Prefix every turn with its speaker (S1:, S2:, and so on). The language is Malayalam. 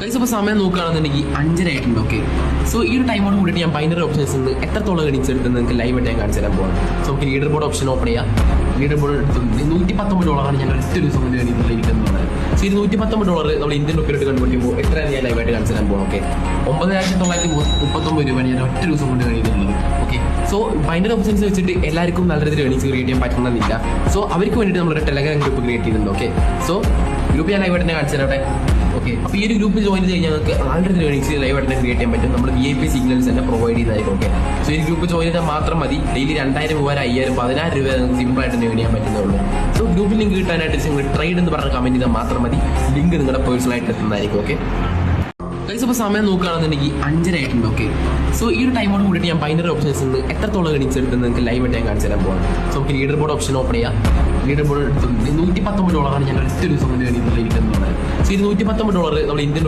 S1: ഗൈസ് ഇപ്പോൾ സമയം നോക്കുകയാണെന്നുണ്ടെങ്കിൽ 5:30 ആയിട്ടുണ്ട്. ഓക്കെ, സോ ഈ ഒരു ടൈമോട് കൂടിയിട്ട് ഞാൻ ബൈനറി ഓപ്ഷൻസ് നിന്ന് എത്രത്തോളം എണിച്ചെടുത്ത് നിങ്ങൾക്ക് ലൈവ് ആയിട്ട് ഞാൻ കാണിച്ചു തരാൻ പോകാം. സോ നമുക്ക് ലീഡർ ബോർഡ് ഓപ്ഷൻ ഓപ്പൺ ചെയ്യാം. ലീഡർ ബോർഡ് എടുത്തിട്ടുണ്ട് $119 ഞാൻ ഒറ്റ ദിവസം കൊണ്ട് എണീറ്റുള്ളത്. സോ ഇത് $119 നമ്മൾ ഇന്ത്യൻ റുപ്പിയിലോട്ട് കൺവേർട്ട് ചെയ്യുമ്പോൾ എത്രയാണ് ഞാൻ ലൈവായിട്ട് കാണിച്ചു തരാൻ പോകും. ഓക്കെ, 9,939 രൂപയാണ് ഞാൻ ഒറ്റ ദിവസം കൊണ്ട് എണീറ്റുള്ളത്. ഓക്കെ, സോ ബൈനറി ഓപ്ഷൻസ് വെച്ചിട്ട് എല്ലാവർക്കും നല്ല രീതിയിൽ എണീച്ച് ക്രിയേറ്റ് ചെയ്യാൻ പറ്റണമെന്നില്ല. സോ അവർക്ക് വേണ്ടിയിട്ട് നമ്മളൊരു ടെലഗ്രാം ഗ്രൂപ്പ് ക്രിയേറ്റ് ചെയ്തിട്ടുണ്ട്. ഓക്കെ, സോ ഗ്രൂപ്പ് ഞാൻ ലൈവായിട്ട് തന്നെ കാണിച്ചു തരാം. ഓക്കെ, അപ്പോൾ ഈ ഒരു ഗ്രൂപ്പ് ജോയിൻ ചെയ്ത് കഴിഞ്ഞാൽ നിങ്ങൾക്ക് ആൾറെഡി ഏണിങ്സ് ലൈവായിട്ട് തന്നെ ക്രിയേറ്റ് ചെയ്യാൻ പറ്റും. നമ്മൾ VIP സിഗ്നൽസ് തന്നെ പ്രൊവൈഡ് ചെയ്യുന്നതായിരിക്കും. ഓക്കെ, സോ ഈ ഗ്രൂപ്പ് ജോയിൻ ചെയ്താൽ മാത്രം മതി. ഡെയിലി 2,000, 3,000, 5,000, 10,000 രൂപ നിങ്ങൾക്ക് സിമ്പിളായിട്ട് തന്നെ ഏൺ ചെയ്യാൻ പറ്റുന്നുള്ളൂ. സോ ഗ്രൂപ്പിൽ ലിങ്ക് കിട്ടാനായിട്ട് നിങ്ങൾ ട്രേഡ് എന്ന് പറഞ്ഞ കമന്റ് ചെയ്താൽ മാത്രം മതി. ലിങ്ക് നിങ്ങളുടെ പേഴ്സണലായിട്ട് എത്തുന്നതായിരിക്കും. ഓക്കെ ഗൈസ്, ഇപ്പോൾ സമയം നോക്കുകയാണെന്നുണ്ടെങ്കിൽ 5:30 ആയിട്ടുണ്ട്. ഓക്കെ, സോ ഈ ഒരു ടൈമോട് കൂടിയിട്ട് ഞാൻ ബൈനറി ഓപ്ഷൻസ് നിന്ന് എത്രത്തോളം എണിച്ചെടുത്ത് നിങ്ങൾക്ക് ലൈവ് ആയിട്ട് ഞാൻ കാണിച്ചു തരാൻ പോകാം. സോ നമുക്ക് ലീഡർ ബോർഡ് ഓപ്ഷൻ ഓപ്പൺ ചെയ്യാം. ലീഡർ ബോർഡ് എടുത്തിട്ടുണ്ട് $119 ഞാൻ ഒറ്റ ദിവസം കൊണ്ട് എണീറ്റുള്ളത്. സോ ഇത് $119 നമ്മൾ ഇന്ത്യൻ